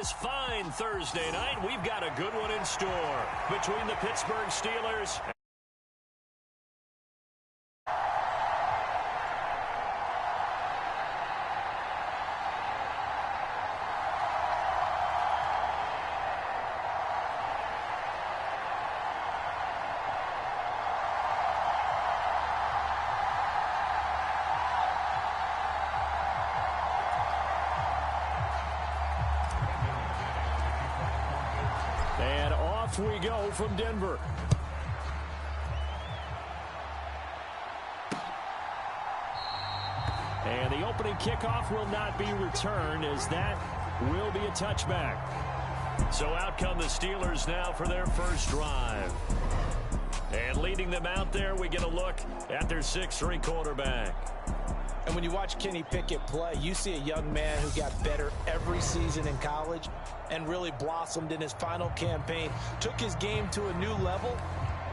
This fine Thursday night, we've got a good one in store between the Pittsburgh Steelers. And off we go from Denver. And the opening kickoff will not be returned, as that will be a touchback. So out come the Steelers now for their first drive. And leading them out there, we get a look at their 6'3" quarterback. And when you watch Kenny Pickett play, you see a young man who got better every season in college and really blossomed in his final campaign, took his game to a new level,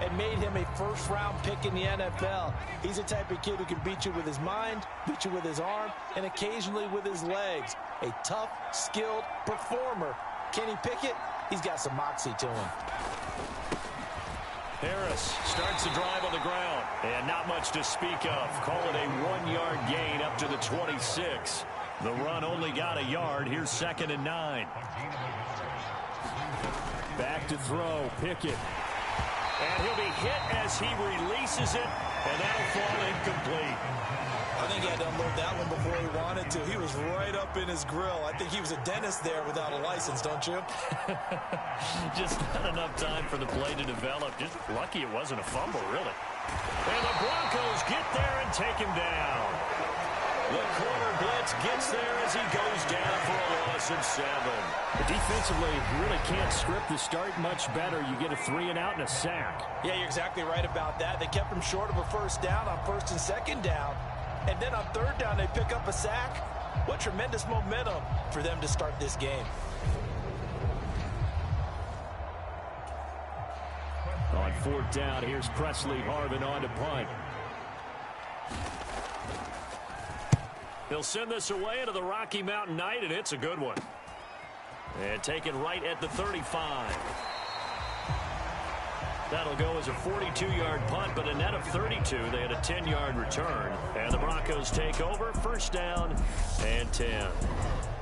and made him a first-round pick in the NFL. He's the type of kid who can beat you with his mind, beat you with his arm, and occasionally with his legs. A tough, skilled performer. Kenny Pickett, he's got some moxie to him. Harris starts the drive on the ground, and not much to speak of. Call it a 1-yard gain up to the 26. The run only got a yard. Here's 2nd and 9. Back to throw, Pickett. And he'll be hit as he releases it, and that'll fall incomplete. I think he had to unload that one before he wanted to. He was right up in his grill. I think he was a dentist there without a license, don't you? Just not enough time for the play to develop. Just lucky it wasn't a fumble, really. And the Broncos get there and take him down. The corner blitz gets there as he goes down for a loss of 7. Defensively, you really can't script the start much better. You get a 3-and-out and a sack. Yeah, you're exactly right about that. They kept him short of a first down on 1st and 2nd down. And then on 3rd down, they pick up a sack. What tremendous momentum for them to start this game. On 4th down, here's Presley Harvin on to punt. They'll send this away into the Rocky Mountain Night, and it's a good one. And taken right at the 35. That'll go as a 42-yard punt, but a net of 32. They had a 10-yard return. And the Broncos take over, 1st down and 10.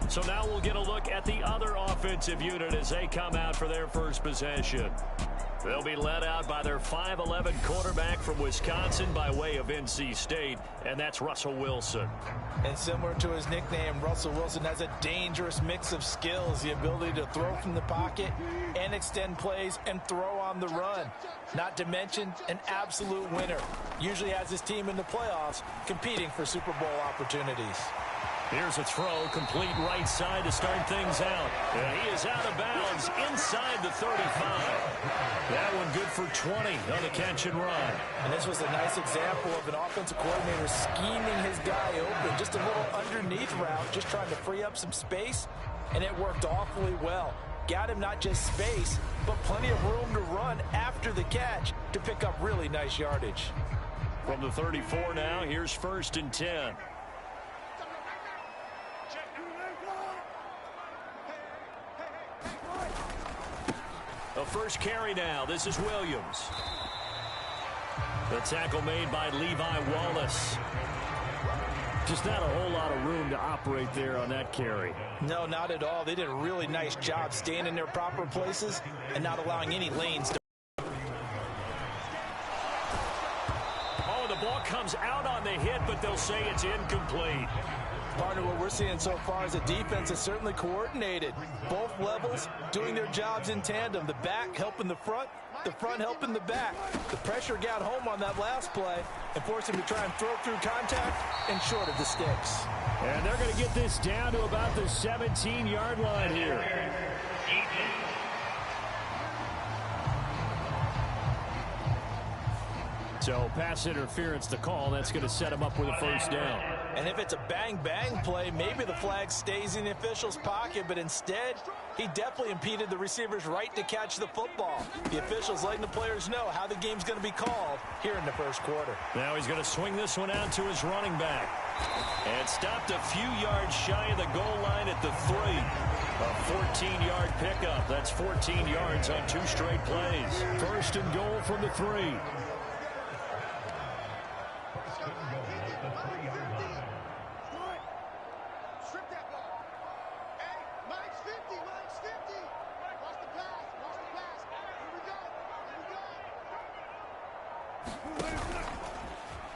So now we'll get a look at the other offensive unit as they come out for their first possession. They'll be led out by their 5'11" quarterback from Wisconsin by way of NC State, and that's Russell Wilson. And similar to his nickname, Russell Wilson has a dangerous mix of skills, the ability to throw from the pocket and extend plays and throw on the run. Not to mention an absolute winner. Usually has his team in the playoffs competing for Super Bowl opportunities. Here's a throw, complete right side to start things out. And he is out of bounds inside the 35. That one good for 20 on the catch and run. And this was a nice example of an offensive coordinator scheming his guy open. Just a little underneath route, just trying to free up some space, and it worked awfully well. Got him not just space, but plenty of room to run after the catch to pick up really nice yardage. From the 34 now, here's 1st and 10. A first carry now. This is Williams. The tackle made by Levi Wallace. Just not a whole lot of room to operate there on that carry. No, not at all. They did a really nice job staying in their proper places and not allowing any lanes to. Oh, the ball comes out on the hit, but they'll say it's incomplete. Partner, what we're seeing so far is the defense is certainly coordinated. Both levels doing their jobs in tandem. The back helping the front helping the back. The pressure got home on that last play and forced him to try and throw through contact and short of the sticks. And they're going to get this down to about the 17-yard line here. So pass interference to call. That's going to set him up with a 1st down. And if it's a bang-bang play, maybe the flag stays in the official's pocket, but instead, he definitely impeded the receiver's right to catch the football. The official's letting the players know how the game's going to be called here in the 1st quarter. Now he's going to swing this one out to his running back. And stopped a few yards shy of the goal line at the 3. A 14-yard pickup. That's 14 yards on 2 straight plays. First and goal from the 3.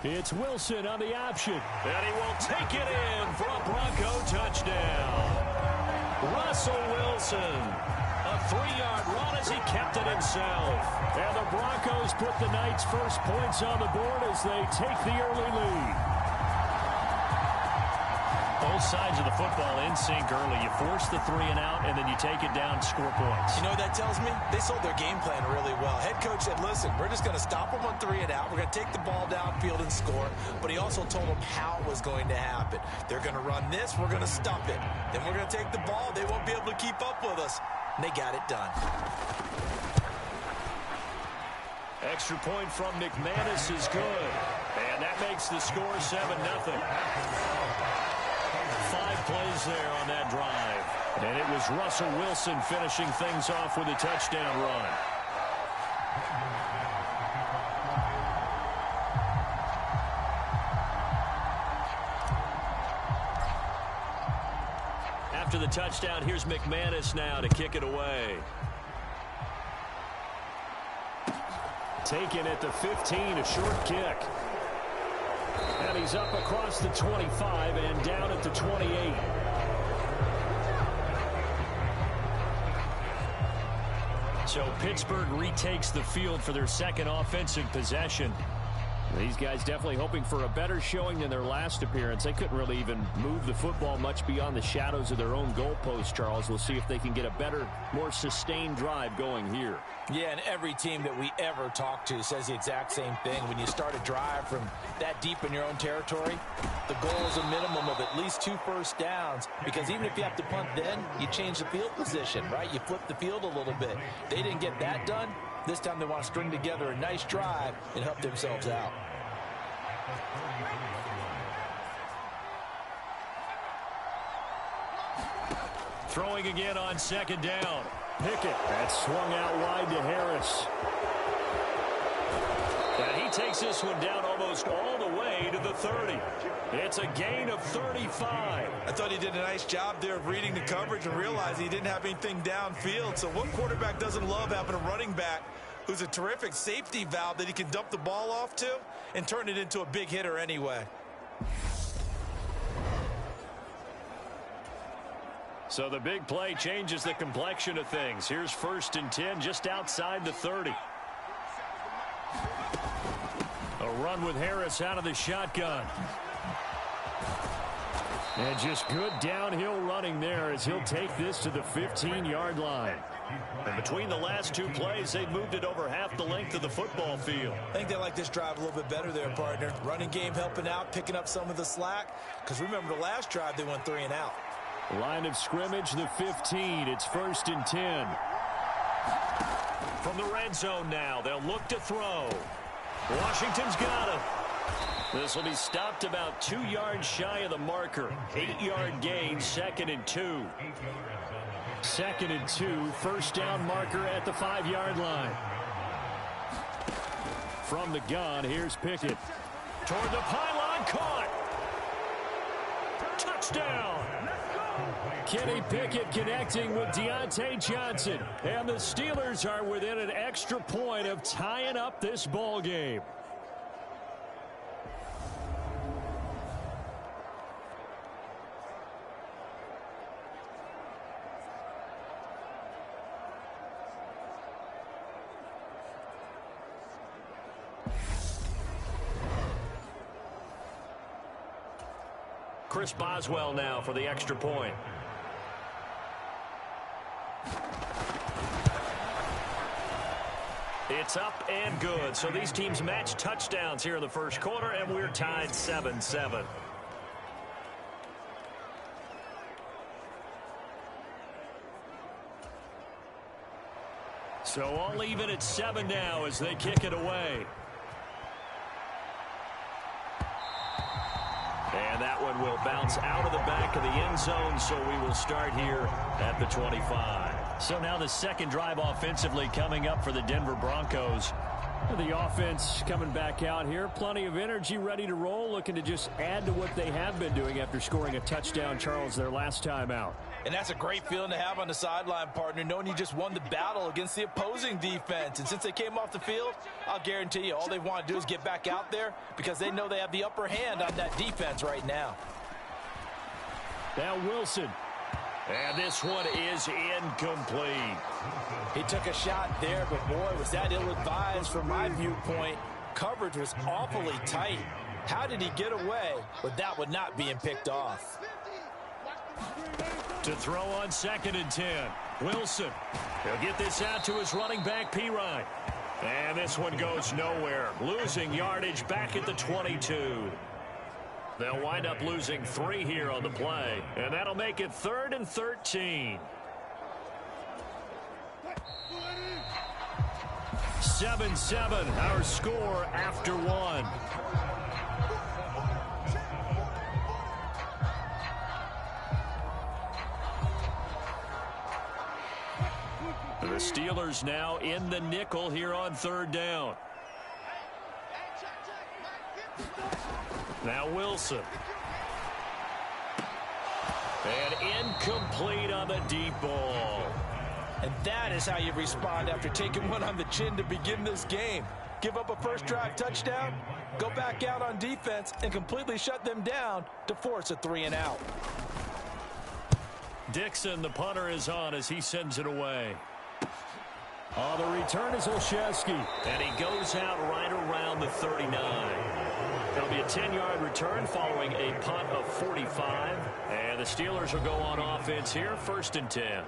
It's Wilson on the option. And he will take it in for a Bronco touchdown. Russell Wilson. A 3-yard run as he kept it himself. And the Broncos put the night's first points on the board as they take the early lead. Both sides of the football in sync early. You force the 3 and out, and then you take it down, score points. You know what that tells me? They sold their game plan really well. Head coach said, listen, we're just going to stop them on 3 and out. We're going to take the ball downfield and score. But he also told them how it was going to happen. They're going to run this. We're going to stop it. Then we're going to take the ball. They won't be able to keep up with us. And they got it done. Extra point from McManus is good. And that makes the score 7-0. 5 plays there on that drive. And it was Russell Wilson finishing things off with a touchdown run. After the touchdown, here's McManus now to kick it away. Taken at the 15, a short kick. And he's up across the 25 and down at the 28. So Pittsburgh retakes the field for their second offensive possession. These guys definitely hoping for a better showing than their last appearance. They couldn't really even move the football much beyond the shadows of their own goalpost, Charles. We'll see if they can get a better, more sustained drive going here. Yeah, and every team that we ever talk to says the exact same thing. When you start a drive from that deep in your own territory, the goal is a minimum of at least 2 first downs, because even if you have to punt then, you change the field position, right? You flip the field a little bit. They didn't get that done. This time they want to string together a nice drive and help themselves out. Throwing again on second down. Pickett, that swung out wide to Harris. And he takes this one down almost all the way to the 30. It's a gain of 35. I thought he did a nice job there of reading the coverage and realizing he didn't have anything downfield. So what quarterback doesn't love having a running back who's a terrific safety valve that he can dump the ball off to and turn it into a big hitter anyway? So the big play changes the complexion of things. Here's 1st and 10 just outside the 30. A run with Harris out of the shotgun. And just good downhill running there as he'll take this to the 15-yard line. And between the last 2 plays, they've moved it over half the length of the football field. I think they like this drive a little bit better there, partner. Running game helping out, picking up some of the slack. Because remember, the last drive, they went 3 and out. Line of scrimmage, the 15. It's 1st and 10. From the red zone now, they'll look to throw. Washington's got him. This will be stopped about 2 yards shy of the marker. 8-yard gain, 2nd and 2. 2nd and 2, first down marker at the 5-yard line. From the gun, here's Pickett. Toward the pylon, caught. Touchdown. Kenny Pickett connecting with Deontay Johnson. And the Steelers are within an extra point of tying up this ball game. Chris Boswell now for the extra point. It's up and good. So these teams match touchdowns here in the first quarter, and we're tied 7-7. So all even at 7 now as they kick it away. And And that one will bounce out of the back of the end zone, so we will start here at the 25. So now the second drive offensively coming up for the Denver Broncos. The offense coming back out here. Plenty of energy, ready to roll, looking to just add to what they have been doing after scoring a touchdown, Charles, their last time out. And that's a great feeling to have on the sideline, partner, knowing you just won the battle against the opposing defense. And since they came off the field, I'll guarantee you all they want to do is get back out there because they know they have the upper hand on that defense right now. Now Wilson. And this one is incomplete. He took a shot there, but boy, was that ill-advised from my viewpoint. Coverage was awfully tight. How did he get away with that one not being picked off? To throw on 2nd and 10. Wilson. He'll get this out to his running back, Pirine. And this one goes nowhere. Losing yardage back at the 22. They'll wind up losing 3 here on the play. And that'll make it 3rd and 13. 7-7, our score after 1. The Steelers now in the nickel here on 3rd down. Now Wilson. And incomplete on the deep ball. And that is how you respond after taking one on the chin to begin this game. Give up a first drive touchdown, go back out on defense, and completely shut them down to force a 3-and-out. Dixon, the punter, is on as he sends it away. Oh, the return is Olszewski. And he goes out right around the 39. It'll be a 10-yard return following a punt of 45. And the Steelers will go on offense here, 1st and 10.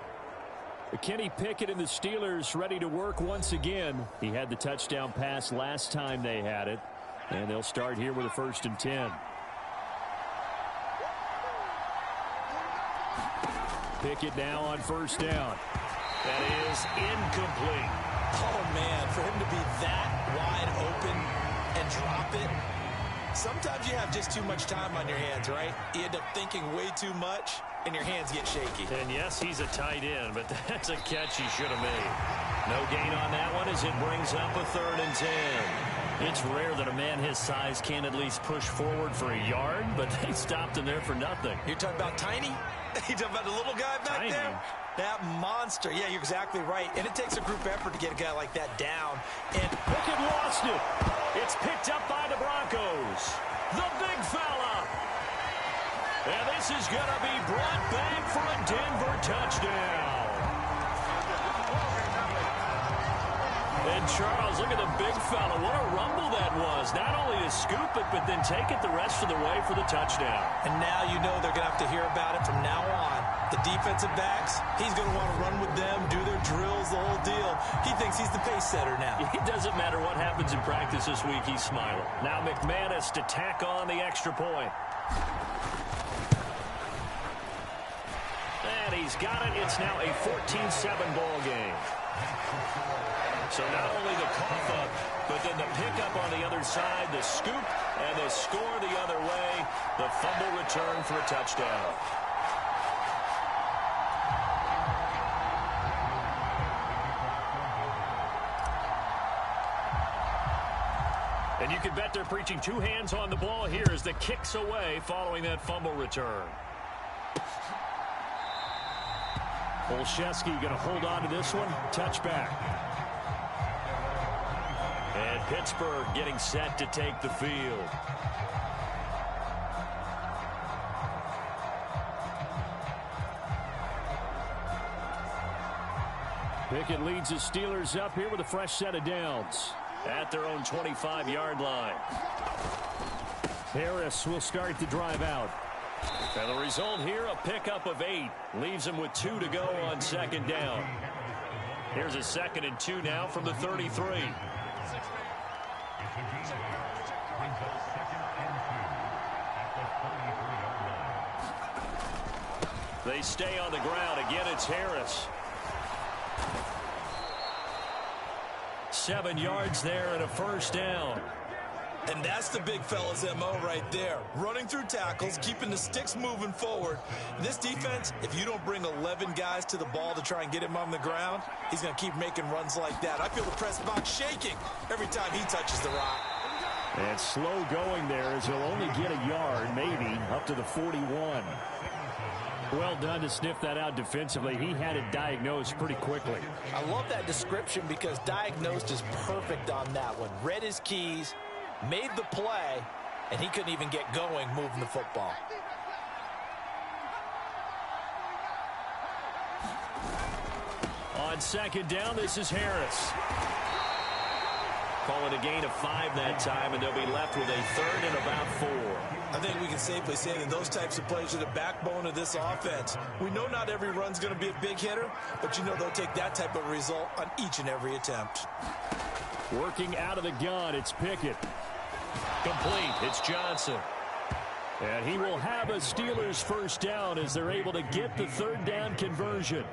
Kenny Pickett and the Steelers ready to work once again. He had the touchdown pass last time they had it. And they'll start here with a 1st and 10. Pickett now on 1st down. That is incomplete. Oh, man, for him to be that wide open and drop it. Sometimes you have just too much time on your hands, right? You end up thinking way too much, and your hands get shaky. And yes, he's a tight end, but that's a catch he should have made. No gain on that one as it brings up a 3rd and 10. It's rare that a man his size can at least push forward for a yard, but they stopped him there for nothing. You're talking about tiny? You're talking about the little guy back there? That monster. Yeah, you're exactly right. And it takes a group effort to get a guy like that down. And Pickett lost it. It's picked up by the Broncos. The big fella. And this is going to be brought back for a Denver touchdown. And Charles, look at the big fella. What a rumble that was. Not only to scoop it, but then take it the rest of the way for the touchdown. And now you know they're going to have to hear about it from now on. The defensive backs, he's going to want to run with them, do their drills, the whole deal. He thinks he's the pace setter now. It doesn't matter what happens in practice this week, he's smiling. Now McManus to tack on the extra point. And he's got it. It's now a 14-7 ball game. So not only the cough up, but then the pickup on the other side, the scoop, and the score the other way. The fumble return for a touchdown. And you can bet they're preaching 2 hands on the ball here as the kick's away following that fumble return. Olszewski going to hold on to this one. Touchback. And Pittsburgh getting set to take the field. Pickett leads the Steelers up here with a fresh set of downs. At their own 25-yard line. Harris will start the drive out. And the result here, a pickup of 8. Leaves them with 2 to go on 2nd down. Here's a 2nd and 2 now from the 33. They stay on the ground. Again, it's Harris. 7 yards there and a 1st down. And that's the big fella's MO right there. Running through tackles, keeping the sticks moving forward. This defense, if you don't bring 11 guys to the ball to try and get him on the ground, he's going to keep making runs like that. I feel the press box shaking every time he touches the rock. And slow going there as he'll only get a yard, maybe, up to the 41. Well done to sniff that out defensively. He had it diagnosed pretty quickly. I love that description because diagnosed is perfect on that one. Read his keys, made the play, and he couldn't even get going moving the football. On second down, this is Harris. Call it a gain of 5 that time, and they'll be left with a 3rd and about 4. I think we can safely say that those types of plays are the backbone of this offense. We know not every run's going to be a big hitter, but you know they'll take that type of result on each and every attempt. Working out of the gun, it's Pickett. Complete. It's Johnson. And he will have a Steelers first down as they're able to get the 3rd down conversion.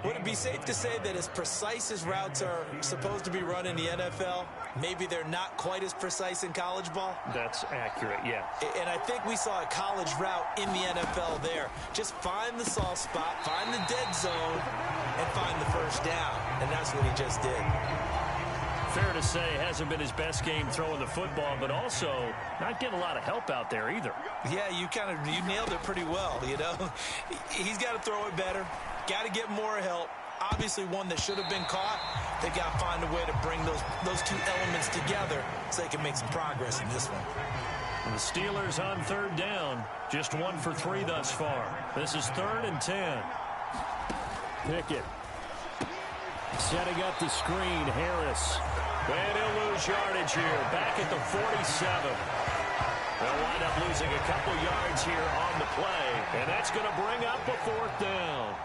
Would it be safe to say that as precise as routes are supposed to be run in the NFL, maybe they're not quite as precise in college ball? That's accurate, yeah. And I think we saw a college route in the NFL there. Just find the soft spot, find the dead zone, and find the first down. And that's what he just did. Fair to say, hasn't been his best game throwing the football, but also not getting a lot of help out there either. Yeah, you nailed it pretty well, you know. He's got to throw it better. Got to get more help. Obviously one that should have been caught. They got to find a way to bring those two elements together so they can make some progress in this one. And the Steelers on 3rd down. Just 1 for 3 thus far. This is 3rd and 10. Pickett. Setting up the screen, Harris. And he'll lose yardage here. Back at the 47. They'll wind up losing a couple yards here on the play. And that's going to bring up a 4th down.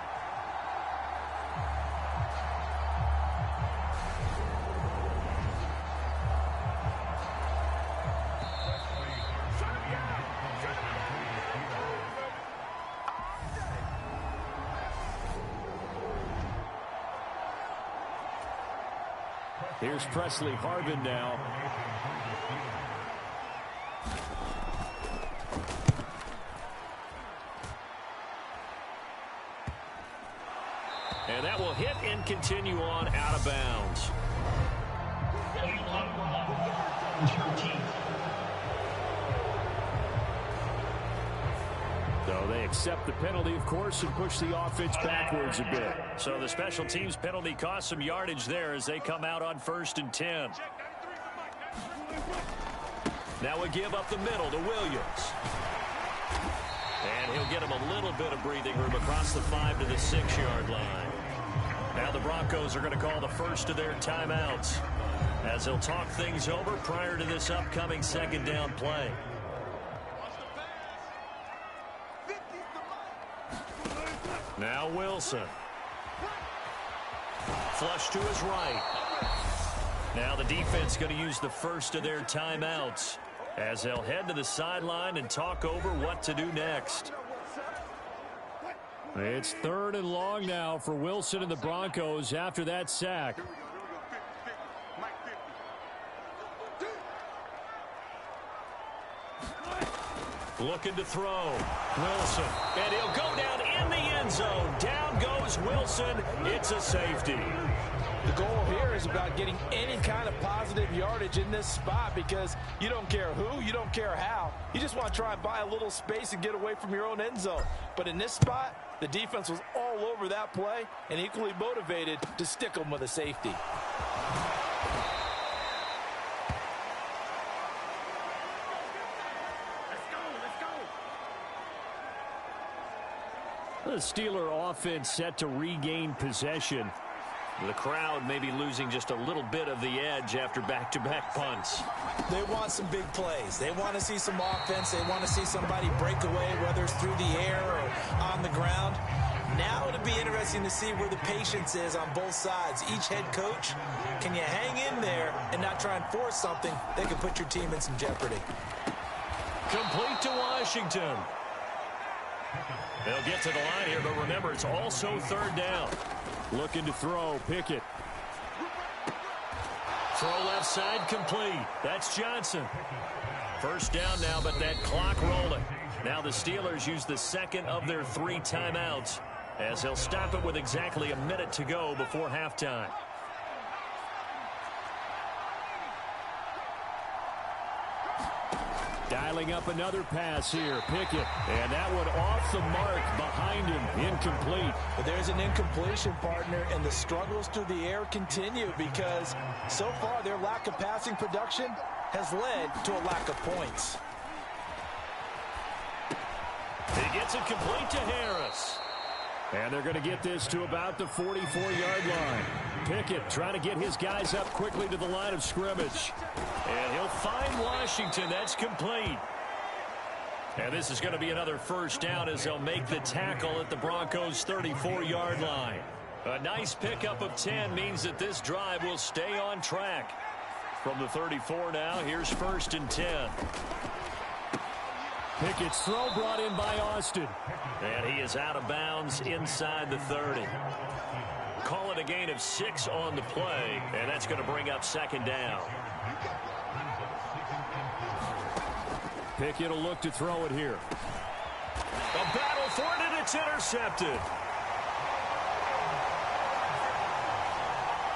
Here's Presley Harvin now. And that will hit and continue on out of bounds. So they accept the penalty, of course, and push the offense backwards a bit. So the special teams penalty cost some yardage there as they come out on 1st and 10. Now we give up the middle to Williams. And he'll get him a little bit of breathing room across the 5 to the 6-yard line. Now the Broncos are going to call the first of their timeouts as they'll talk things over prior to this upcoming 2nd down play. Now Wilson. Flush to his right. Now the defense going to use the first of their timeouts as they'll head to the sideline and talk over what to do next. It's 3rd and long now for Wilson and the Broncos after that sack. Looking to throw. Wilson. And he'll go down in the end zone. Down goes Wilson. It's a safety. The goal here is about getting any kind of positive yardage in this spot because you don't care who, you don't care how. You just want to try and buy a little space and get away from your own end zone. But in this spot, the defense was all over that play and equally motivated to stick them with a safety. The Steeler offense set to regain possession. The crowd may be losing just a little bit of the edge after back-to-back punts. They want some big plays. They want to see some offense. They want to see somebody break away, whether it's through the air or on the ground. Now it'll be interesting to see where the patience is on both sides. Each head coach, can you hang in there and not try and force something that can put your team in some jeopardy? Complete to Washington. They'll get to the line here, but remember, it's also 3rd down. Looking to throw, Pickett. Throw left side complete. That's Johnson. First down now, but that clock rolling. Now the Steelers use the second of their 3 timeouts as they'll stop it with exactly a minute to go before halftime. Dialing up another pass here. Pickett. And that one off the mark behind him. Incomplete. But there's an incompletion, partner, and the struggles through the air continue because so far their lack of passing production has led to a lack of points. He gets it complete to Harris. And they're going to get this to about the 44-yard line. Pickett trying to get his guys up quickly to the line of scrimmage. And he'll find Washington. That's complete. And this is going to be another first down as they'll make the tackle at the Broncos' 34-yard line. A nice pickup of 10 means that this drive will stay on track. From the 34 now, here's 1st and 10. Pickett's throw brought in by Austin. And he is out of bounds inside the 30. Call it a gain of 6 on the play, and that's going to bring up 2nd down. Pickett will look to throw it here. A battle for it, and it's intercepted.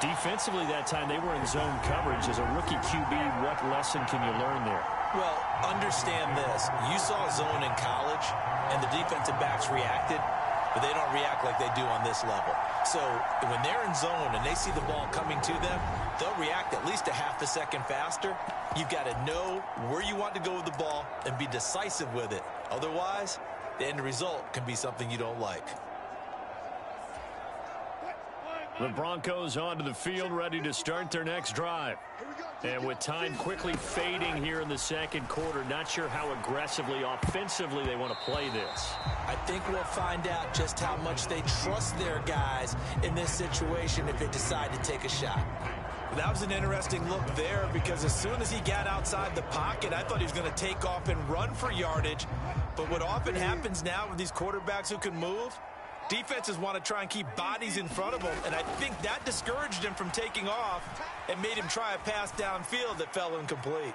Defensively that time, they were in zone coverage. As a rookie QB, what lesson can you learn there? Well, understand this. You saw zone in college, and the defensive backs reacted, but they don't react like they do on this level. So when they're in zone and they see the ball coming to them, they'll react at least a half a second faster. You've got to know where you want to go with the ball and be decisive with it. Otherwise, the end result can be something you don't like. The Broncos onto the field, ready to start their next drive. And with time quickly fading here in the 2nd quarter, not sure how aggressively, offensively they want to play this. I think we'll find out just how much they trust their guys in this situation if they decide to take a shot. That was an interesting look there because as soon as he got outside the pocket, I thought he was going to take off and run for yardage. But what often happens now with these quarterbacks who can move, defenses want to try and keep bodies in front of them, and I think that discouraged him from taking off and made him try a pass downfield that fell incomplete.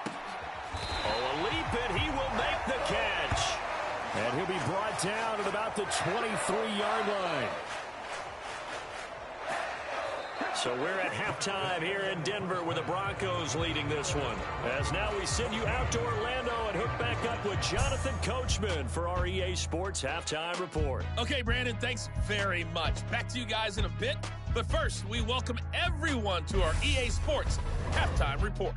Oh, a leap, and he will make the catch. And he'll be brought down at about the 23-yard line. So we're at halftime here in Denver with the Broncos leading this one. As now we send you out to Orlando and hook back up with Jonathan Coachman for our EA Sports Halftime Report. Okay, Brandon, thanks very much. Back to you guys in a bit. But first, we welcome everyone to our EA Sports Halftime Report.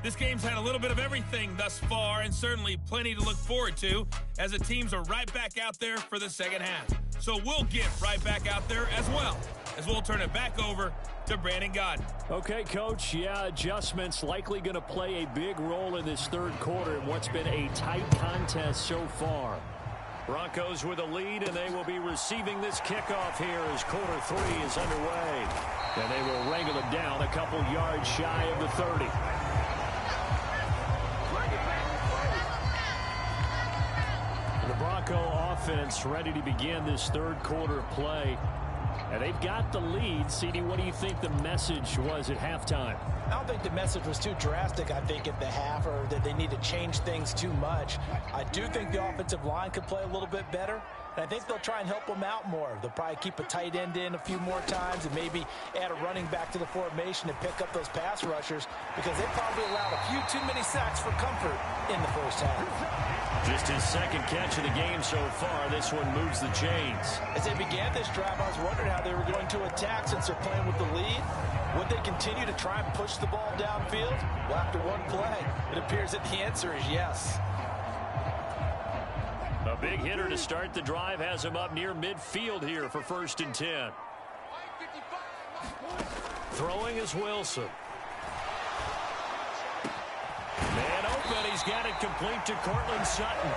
This game's had a little bit of everything thus far, and certainly plenty to look forward to as the teams are right back out there for the second half. So we'll get right back out there as well, as we'll turn it back over to Brandon Godden. Okay, Coach, adjustments likely going to play a big role in this 3rd quarter in what's been a tight contest so far. Broncos with a lead, and they will be receiving this kickoff here as quarter 3 is underway. And they will wrangle it down a couple yards shy of the 30. The Bronco offense ready to begin this 3rd quarter play. And they've got the lead. CD, what do you think the message was at halftime? I don't think the message was too drastic, I think, at the half, or that they need to change things too much. I do think the offensive line could play a little bit better. And I think they'll try and help them out more. They'll probably keep a tight end in a few more times and maybe add a running back to the formation and pick up those pass rushers because they probably allowed a few too many sacks for comfort in the first half. Just his 2nd catch of the game so far. This one moves the chains. As they began this drive, I was wondering how they were going to attack since they're playing with the lead. Would they continue to try and push the ball downfield? Well, after one play, it appears that the answer is yes. A big hitter to start the drive has him up near midfield here for 1st and 10. Throwing is Wilson. Man open, he's got it complete to Cortland Sutton.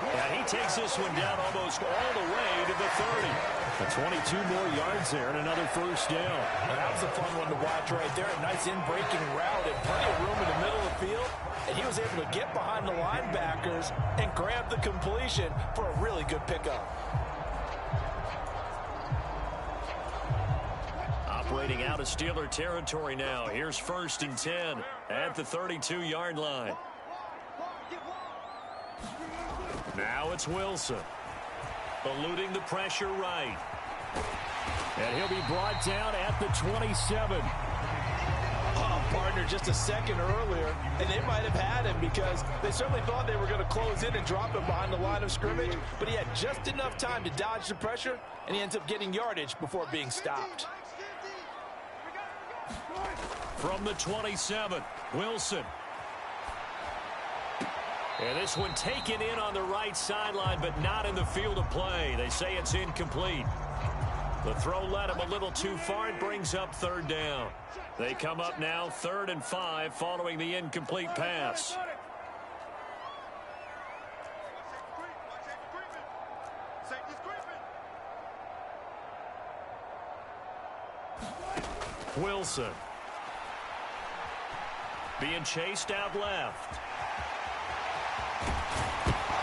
And he takes this one down almost all the way to the 30. 22 more yards there and another first down. And that was a fun one to watch right there. A nice in-breaking route and plenty of room in the middle of the field. And he was able to get behind the linebackers and grab the completion for a really good pickup. Operating out of Steeler territory now. Here's 1st and 10 at the 32-yard line. Now it's Wilson. Eluding the pressure right. And he'll be brought down at the 27. Oh, partner, just a second earlier, and they might have had him because they certainly thought they were going to close in and drop him behind the line of scrimmage, but he had just enough time to dodge the pressure, and he ends up getting yardage before being stopped. From the 27, Wilson. And this one taken in on the right sideline, but not in the field of play. They say it's incomplete. The throw led him a little too far. It brings up 3rd down. They come up now 3rd and 5 following the incomplete pass. Wilson. Being chased out left.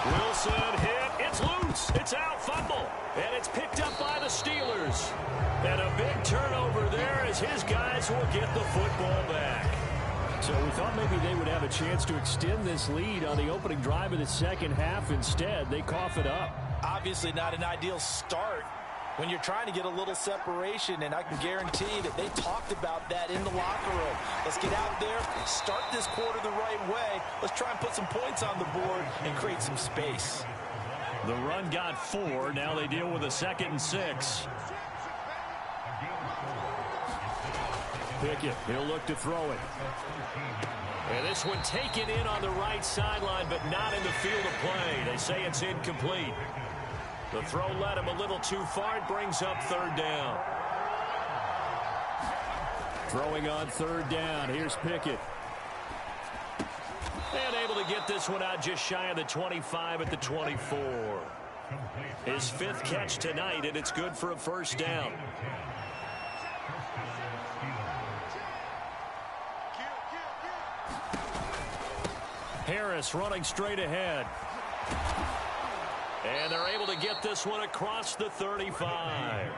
Wilson hit. It's loose. It's out. Fumble. And it's picked up by the Steelers. And a big turnover there as his guys will get the football back. So we thought maybe they would have a chance to extend this lead on the opening drive of the second half. Instead, they cough it up. Obviously not an ideal start when you're trying to get a little separation, and I can guarantee that they talked about that in the locker room. Let's get out there, start this quarter the right way. Let's try and put some points on the board and create some space. The run got 4. Now they deal with a 2nd and 6. Pickett, he'll look to throw it. And this one taken in on the right sideline, but not in the field of play. They say it's incomplete. The throw led him a little too far. It brings up 3rd down. Throwing on 3rd down. Here's Pickett. And able to get this one out just shy of the 25 at the 24. His 5th catch tonight, and it's good for a 1st down. Harris running straight ahead. And they're able to get this one across the 35.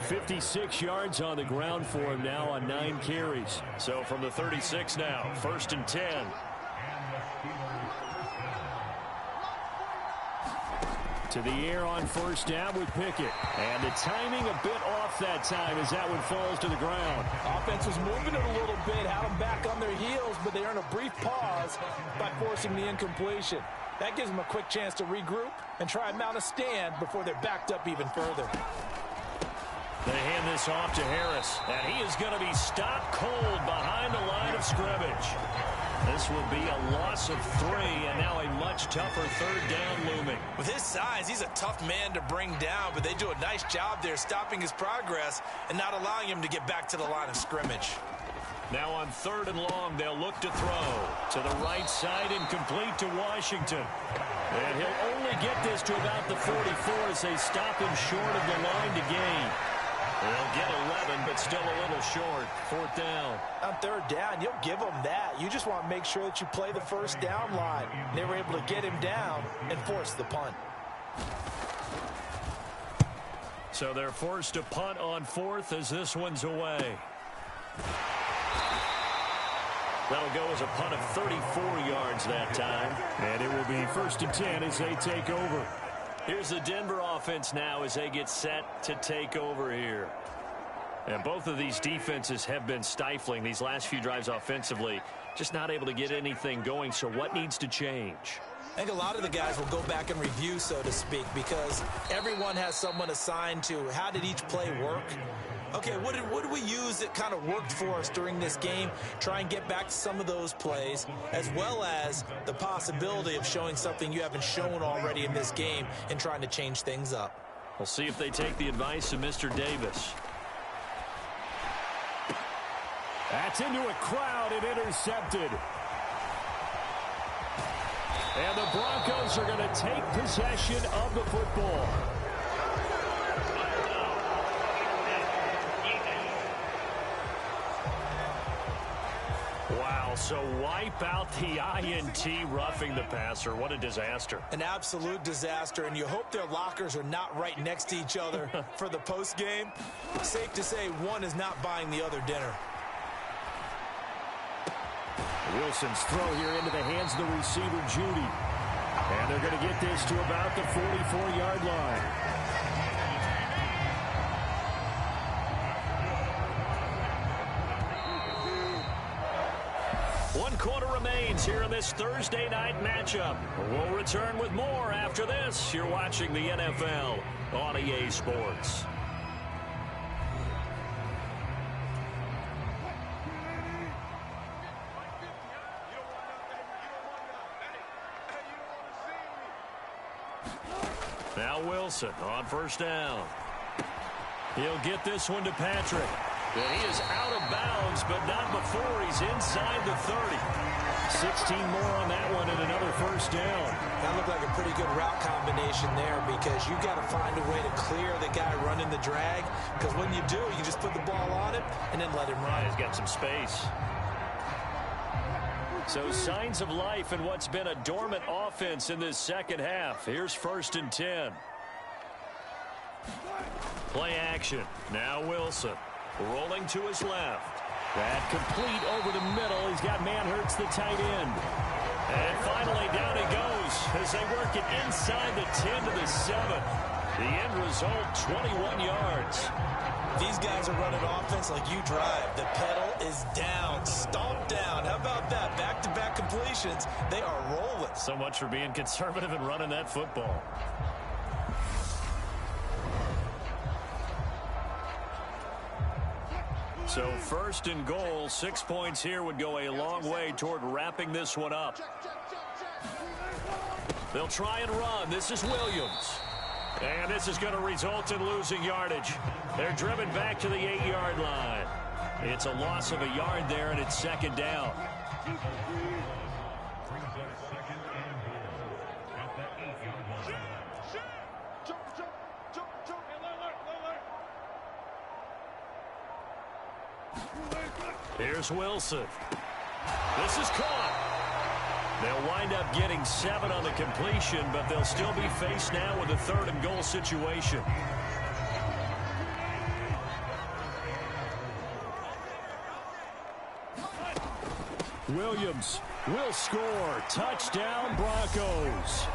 56 yards on the ground for him now on 9 carries. So from the 36 now, 1st and 10. To the air on 1st down with Pickett. And the timing a bit off that time as that one falls to the ground. Offense was moving it a little bit, had them back on their heels, but they earn a brief pause by forcing the incompletion. That gives them a quick chance to regroup and try and mount a stand before they're backed up even further. They hand this off to Harris, and he is going to be stopped cold behind the line of scrimmage. This will be a loss of 3, and now a much tougher 3rd down looming. With his size, he's a tough man to bring down, but they do a nice job there stopping his progress and not allowing him to get back to the line of scrimmage. Now on 3rd and long, they'll look to throw. To the right side, incomplete to Washington. And he'll only get this to about the 44 as they stop him short of the line to gain. They'll get 11, but still a little short. 4th down. On 3rd down, you'll give them that. You just want to make sure that you play the 1st down line. They were able to get him down and force the punt. So they're forced to punt on 4th as this one's away. That'll go as a punt of 34 yards that time. And it will be 1st and 10 as they take over. Here's the Denver offense now as they get set to take over here. And both of these defenses have been stifling these last few drives offensively. Just not able to get anything going. So what needs to change? I think a lot of the guys will go back and review, so to speak, because everyone has someone assigned to how did each play work. Okay, what did we use that kind of worked for us during this game? Try and get back to some of those plays, as well as the possibility of showing something you haven't shown already in this game and trying to change things up. We'll see if they take the advice of Mr. Davis. That's into a crowd and intercepted. And the Broncos are going to take possession of the football. Wow, so wipe out the INT roughing the passer. What a disaster. An absolute disaster, and you hope their lockers are not right next to each other for the post game. Safe to say one is not buying the other dinner. Wilson's throw here into the hands of the receiver, Judy. And they're going to get this to about the 44-yard line. One quarter remains here in this Thursday night matchup. We'll return with more after this. You're watching the NFL on EA Sports. Now Wilson on first down. He'll get this one to Patrick. And he is out of bounds, but not before he's inside the 30. 16 more on that one and another first down. That looked like a pretty good route combination there because you've got to find a way to clear the guy running the drag, because when you do, you just put the ball on him and then let him run. He's got some space. So signs of life in what's been a dormant offense in this second half. Here's 1st and 10. Play action. Now Wilson. Rolling to his left. That complete over the middle. He's got Manhurts, the tight end. And finally down he goes as they work it inside the 10 to the 7. The end result, 21 yards. These guys are running offense like you drive. The pedal is down, stomped down. How about that? Back-to-back completions. They are rolling. So much for being conservative and running that football. So 1st and goal, 6 points here would go a long way toward wrapping this one up. They'll try and run. This is Williams. And this is going to result in losing yardage. They're driven back to the 8-yard line. It's a loss of a yard there, and it's 2nd down. Here's Wilson. This is caught. They'll wind up getting 7 on the completion, but they'll still be faced now with a 3rd and goal situation. Williams will score. Touchdown, Broncos.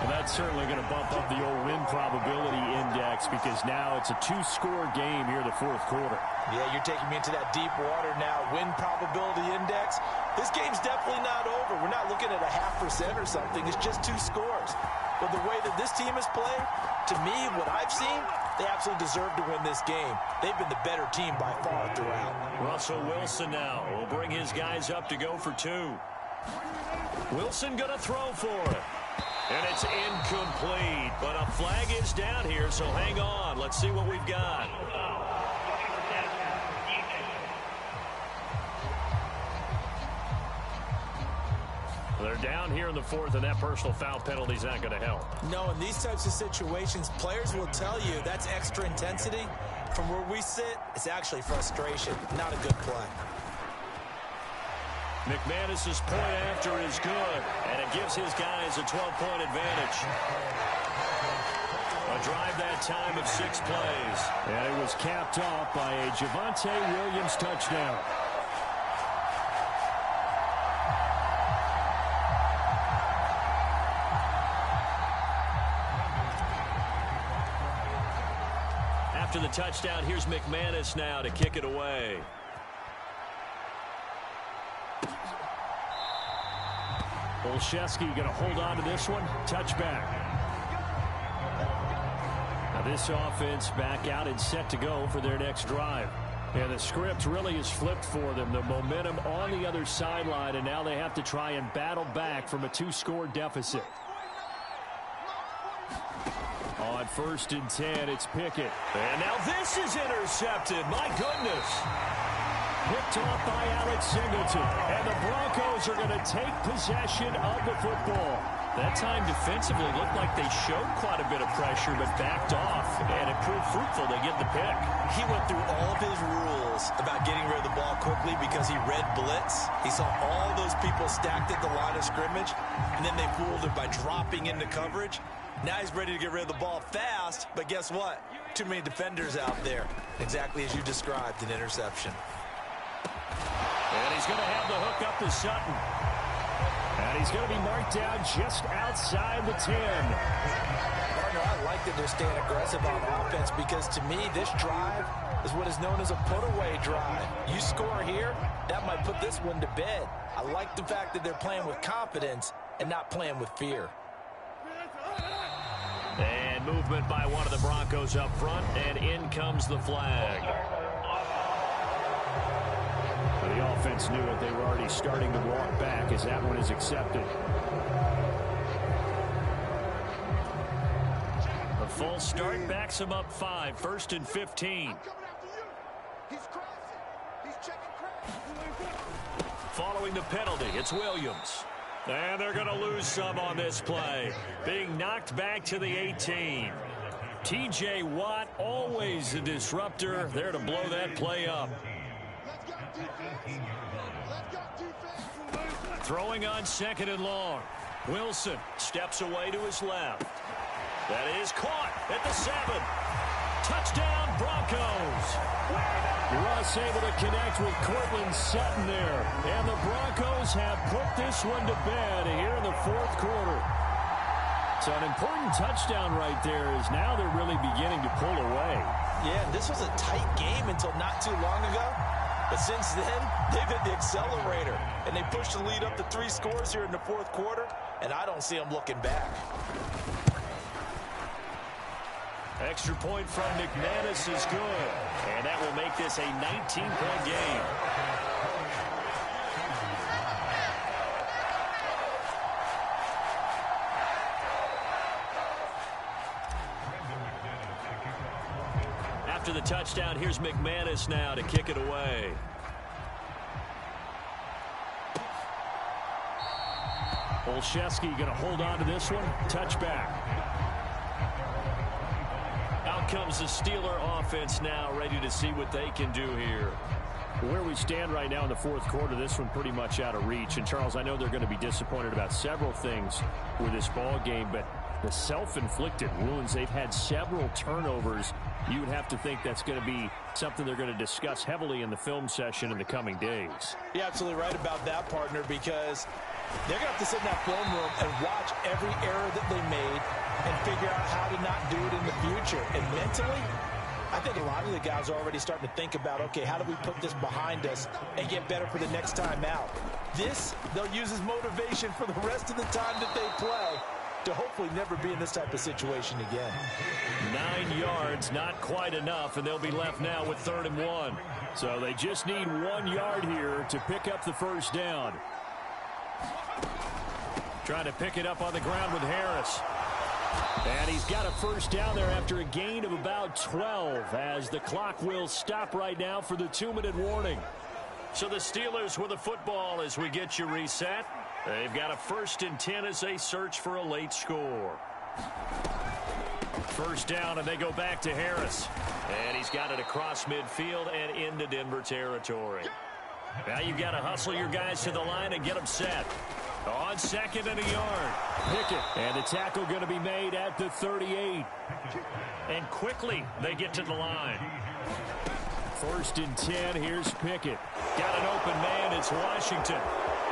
And that's certainly going to bump up the old win probability index because now it's a 2-score game here in the 4th quarter. Yeah, you're taking me into that deep water now. Win probability index. This game's definitely not over. We're not looking at a 0.5% or something. It's just 2 scores. But the way that this team has played, to me, what I've seen, they absolutely deserve to win this game. They've been the better team by far throughout. Russell Wilson now will bring his guys up to go for 2. Wilson going to throw for it. And it's incomplete, but a flag is down here, so hang on. Let's see what we've got. They're down here in the 4th, and that personal foul penalty is not going to help. No, in these types of situations, players will tell you that's extra intensity. From where we sit, it's actually frustration, not a good play. McManus's point after is good, and it gives his guys a 12-point advantage. A drive that time of 6 plays. And it was capped off by a Javonte Williams touchdown. After the touchdown, here's McManus now to kick it away. Olszewski going to hold on to this one. Touchback. Now this offense back out and set to go for their next drive. And the script really is flipped for them. The momentum on the other sideline, and now they have to try and battle back from a 2-score deficit. On 1st and 10, it's Pickett. And now this is intercepted. My goodness. Picked off by Alex Singleton. And the Broncos are going to take possession of the football. That time defensively looked like they showed quite a bit of pressure but backed off, and it proved fruitful to get the pick. He went through all of his rules about getting rid of the ball quickly because he read blitz. He saw all those people stacked at the line of scrimmage, and then they fooled him by dropping into coverage. Now he's ready to get rid of the ball fast, but guess what? Too many defenders out there. Exactly as you described, an interception. And he's going to have the hook up to Sutton. And he's going to be marked down just outside the 10. Partner, I like that they're staying aggressive on offense because to me, this drive is what is known as a put-away drive. You score here, that might put this one to bed. I like the fact that they're playing with confidence and not playing with fear. And movement by one of the Broncos up front, and in comes the flag. The offense knew it. They were already starting to walk back as that one is accepted. The full start backs him up 5, 1st and 15. Following the penalty, it's Williams. And they're going to lose some on this play. Being knocked back to the 18. T.J. Watt, always a disruptor, there to blow that play up. Throwing on 2nd and long. Wilson steps away to his left. That is caught at the 7. Touchdown, Broncos. Russ able to connect with Cortland Sutton there. And the Broncos have put this one to bed here in the 4th quarter. So an important touchdown right there is now they're really beginning to pull away. Yeah, this was a tight game until not too long ago. But since then, they've hit the accelerator. And they pushed the lead up to 3 scores here in the 4th quarter. And I don't see them looking back. Extra point from McManus is good. And that will make this a 19-point game. After the touchdown, here's McManus now to kick it away. Olszewski going to hold on to this one. Touchback. Out comes the Steeler offense now, ready to see what they can do here. Where we stand right now in the 4th quarter, this one pretty much out of reach. And, Charles, I know they're going to be disappointed about several things with this ball game, but the self-inflicted wounds, they've had several turnovers. You would have to think that's going to be something they're going to discuss heavily in the film session in the coming days. You're absolutely right about that, partner, because they're going to have to sit in that film room and watch every error that they made and figure out how to not do it in the future. And mentally, I think a lot of the guys are already starting to think about, okay, how do we put this behind us and get better for the next time out? This, they'll use as motivation for the rest of the time that they play to hopefully never be in this type of situation again. 9 yards, not quite enough, and they'll be left now with 3rd and 1. So they just need 1 yard here to pick up the first down. Trying to pick it up on the ground with Harris. And he's got a first down there after a gain of about 12 as the clock will stop right now for the 2-minute warning. So the Steelers with the football as we get you reset. They've got a 1st and 10 as they search for a late score. First down, and they go back to Harris. And he's got it across midfield and into Denver territory. Now you've got to hustle your guys to the line and get them set. On 2nd and a yard. Pickett. And the tackle going to be made at the 38. And quickly they get to the line. 1st and 10. Here's Pickett. Got an open man. It's Washington.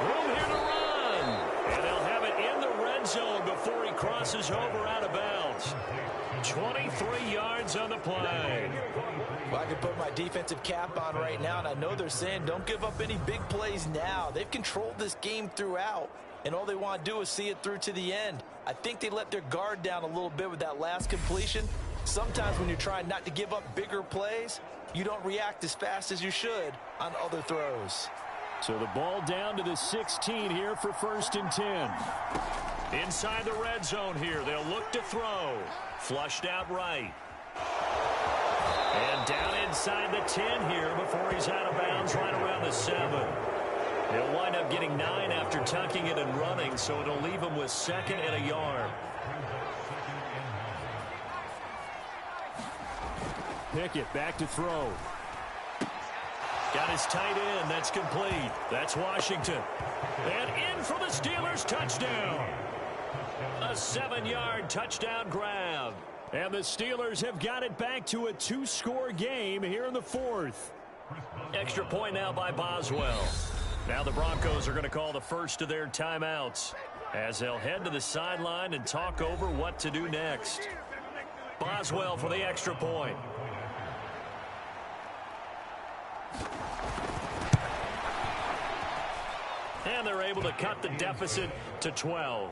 Room here to run. And they'll have it in the red zone before he crosses over out of bounds. 23 yards on the play. Well, I can put my defensive cap on right now, and I know they're saying don't give up any big plays now. They've controlled this game throughout, and all they want to do is see it through to the end. I think they let their guard down a little bit with that last completion. Sometimes when you're trying not to give up bigger plays, you don't react as fast as you should on other throws. So the ball down to the 16 here for 1st and 10. Inside the red zone here, they'll look to throw. Flushed out right. And down inside the 10 here before he's out of bounds right around the 7. He'll wind up getting 9 after tucking it and running, so it'll leave him with 2nd and a yard. Pickett back to throw. Got his tight end. That's complete. That's Washington. And in for the Steelers touchdown. A 7-yard touchdown grab. And the Steelers have got it back to a 2-score game here in the 4th. Extra point now by Boswell. Now the Broncos are going to call the first of their timeouts as they'll head to the sideline and talk over what to do next. Boswell for the extra point. And they're able to cut the deficit to 12.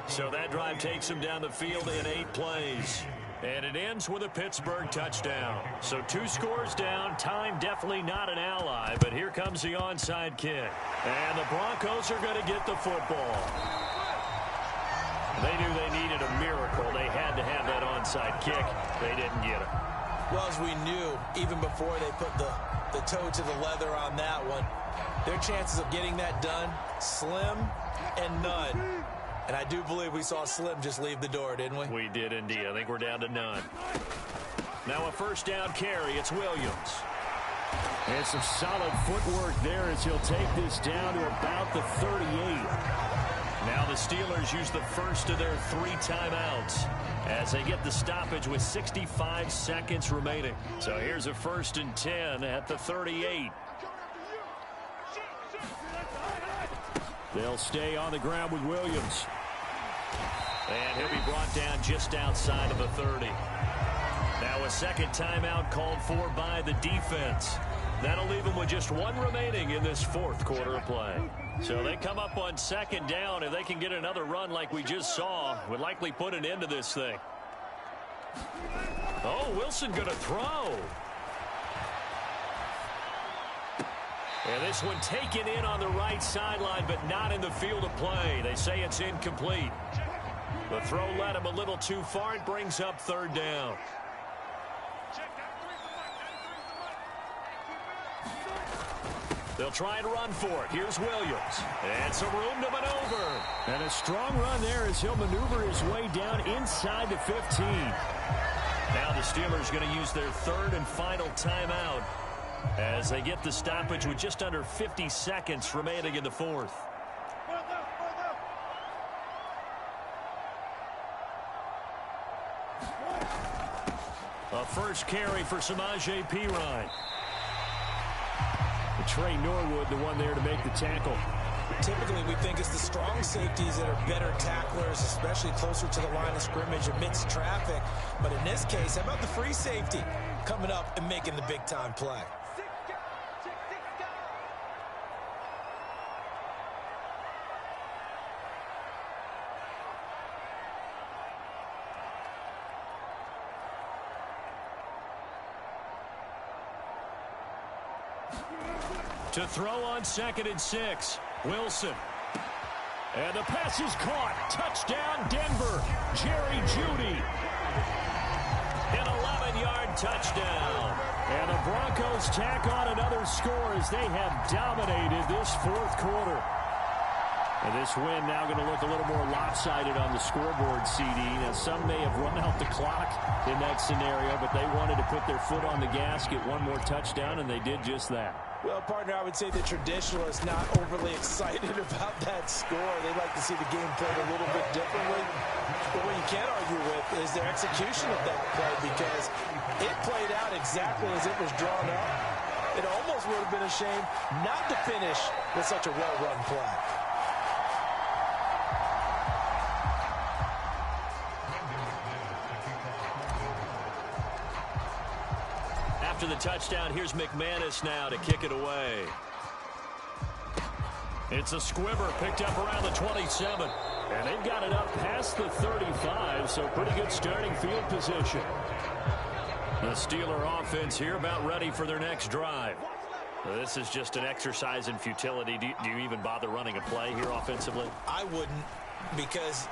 So that drive takes them down the field in 8 plays. And it ends with a Pittsburgh touchdown. So 2 scores down. Time definitely not an ally. But here comes the onside kick. And the Broncos are going to get the football. They knew they needed a miracle. They had to have that onside kick. They didn't get it. Well, as we knew, even before they put the toe to the leather on that one, their chances of getting that done, slim and none. And I do believe we saw Slim just leave the door, didn't we? We did indeed. I think we're down to none. Now a first down carry. It's Williams. And some solid footwork there as he'll take this down to about the 38. Now the Steelers use the first of their 3 timeouts as they get the stoppage with 65 seconds remaining. So here's a 1st and 10 at the 38. They'll stay on the ground with Williams. And he'll be brought down just outside of the 30. Now a second timeout called for by the defense. That'll leave them with just 1 remaining in this 4th quarter of play. So they come up on 2nd down. If they can get another run like we just saw, would likely put an end to this thing. Oh, Wilson going to throw. And this one taken in on the right sideline, but not in the field of play. They say it's incomplete. The throw led him a little too far. It brings up 3rd down. They'll try and run for it. Here's Williams. And some room to maneuver. And a strong run there as he'll maneuver his way down inside the 15. Now the Steelers going to use their 3rd and final timeout as they get the stoppage with just under 50 seconds remaining in the 4th. A first carry for Samaje Perine. Trey Norwood, the one there to make the tackle. Typically, we think it's the strong safeties that are better tacklers, especially closer to the line of scrimmage amidst traffic. But in this case, how about the free safety coming up and making the big-time play? To throw on 2nd and 6. Wilson. And the pass is caught. Touchdown, Denver. Jerry Jeudy. An 11-yard touchdown. And the Broncos tack on another score as they have dominated this 4th quarter. And this win now going to look a little more lopsided on the scoreboard, CD. Now, some may have run out the clock in that scenario, but they wanted to put their foot on the gas, get 1 more touchdown, and they did just that. Well, partner, I would say the traditionalists not overly excited about that score. They'd like to see the game played a little bit differently. But what you can't argue with is their execution of that play, because it played out exactly as it was drawn up. It almost would have been a shame not to finish with such a well-run play. After the touchdown, here's McManus now to kick it away. It's a squibber picked up around the 27. And they've got it up past the 35, so pretty good starting field position. The Steeler offense here about ready for their next drive. This is just an exercise in futility. Do you even bother running a play here offensively? I wouldn't, because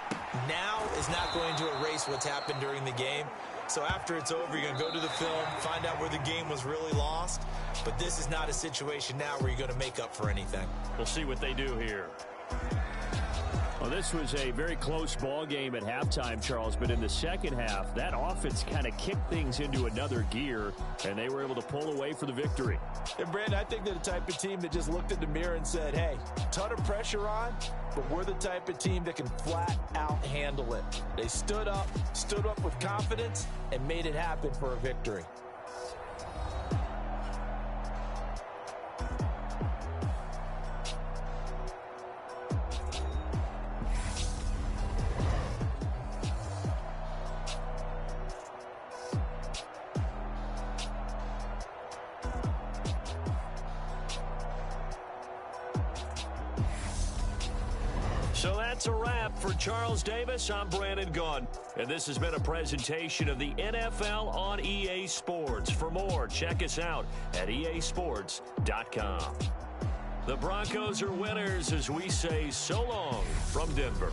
now is not going to erase what's happened during the game. So after it's over, you're going to go to the film, find out where the game was really lost. But this is not a situation now where you're going to make up for anything. We'll see what they do here. Well, this was a very close ball game at halftime, Charles, but in the second half, that offense kind of kicked things into another gear, and they were able to pull away for the victory. And, Brandon, I think they're the type of team that just looked in the mirror and said, hey, ton of pressure on, but we're the type of team that can flat out handle it. They stood up with confidence, and made it happen for a victory. So that's a wrap for Charles Davis. I'm Brandon Gunn, and this has been a presentation of the NFL on EA Sports. For more, check us out at easports.com. The Broncos are winners as we say so long from Denver.